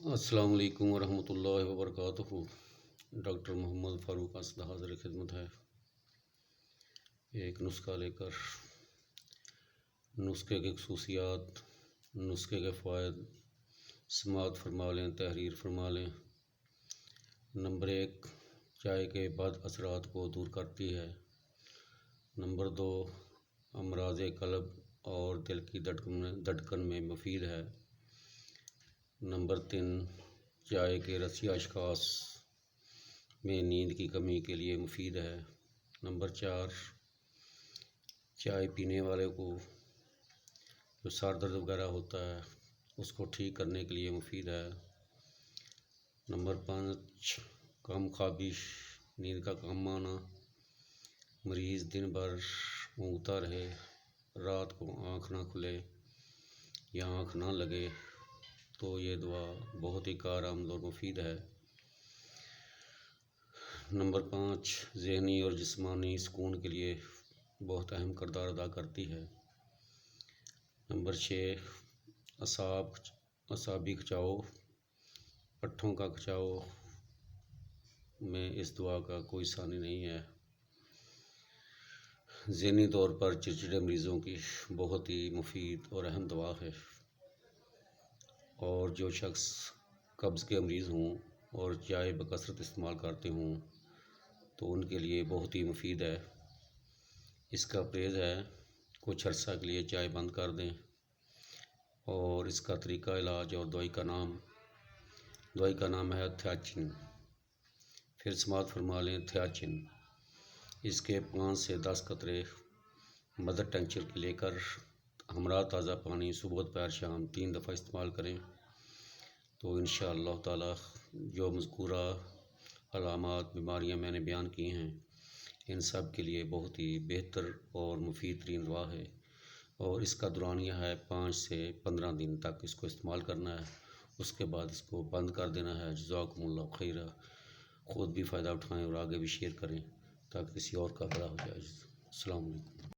السلام علیکم ورحمۃ اللہ وبرکاتہ۔ ڈاکٹر محمد فاروق اسد حاضر خدمت ہے ایک نسخہ لے کر۔ نسخے کی خصوصیات، نسخے کے فوائد سماعت فرما لیں، تحریر فرما لیں۔ نمبر 1، چائے کے بد اثرات کو دور کرتی ہے۔ نمبر 2، امراض قلب اور دل کی دھڑکن میں مفید ہے۔ نمبر 3، چائے کے رسی اشخاص میں نیند کی کمی کے لیے مفید ہے۔ نمبر 4، چائے پینے والے کو جو سر درد وغیرہ ہوتا ہے اس کو ٹھیک کرنے کے لیے مفید ہے۔ نمبر 5، کم خوابش، نیند کا کم آنا، مریض دن بھر اونگتا رہے، رات کو آنکھ نہ کھلے یا آنکھ نہ لگے تو یہ دوا بہت ہی کارآمد اور مفید ہے۔ نمبر 5، ذہنی اور جسمانی سکون کے لیے بہت اہم کردار ادا کرتی ہے۔ نمبر 6، اعصابی کھچاؤ، پٹھوں کا کھچاؤ میں اس دوا کا کوئی ثانی نہیں ہے۔ ذہنی طور پر چڑچڑے مریضوں کی بہت ہی مفید اور اہم دوا ہے، اور جو شخص قبض کے مریض ہوں اور چائے بکثرت استعمال کرتے ہوں تو ان کے لیے بہت ہی مفید ہے۔ اس کا پرہیز ہے کچھ عرصہ کے لیے چائے بند کر دیں، اور اس کا طریقہ علاج اور دوائی کا نام ہے تھیاچن۔ پھر سماعت فرما لیں تھیاچن۔ اس کے 5 سے 10 قطرے مدر ٹنکچر کے لے کر ہمراہ تازہ پانی صبح دوپہر شام 3 دفعہ استعمال کریں تو انشاءاللہ تعالی جو مذکورہ علامات بیماریاں میں نے بیان کی ہیں ان سب کے لیے بہت ہی بہتر اور مفید ترین دوا ہے، اور اس کا دورانیہ ہے 5 سے 15 دن تک اس کو استعمال کرنا ہے، اس کے بعد اس کو بند کر دینا ہے۔ جزاکم اللہ خیرہ۔ خود بھی فائدہ اٹھائیں اور آگے بھی شیئر کریں تاکہ کسی اور کا بھلا ہو جائے۔ السلام علیکم۔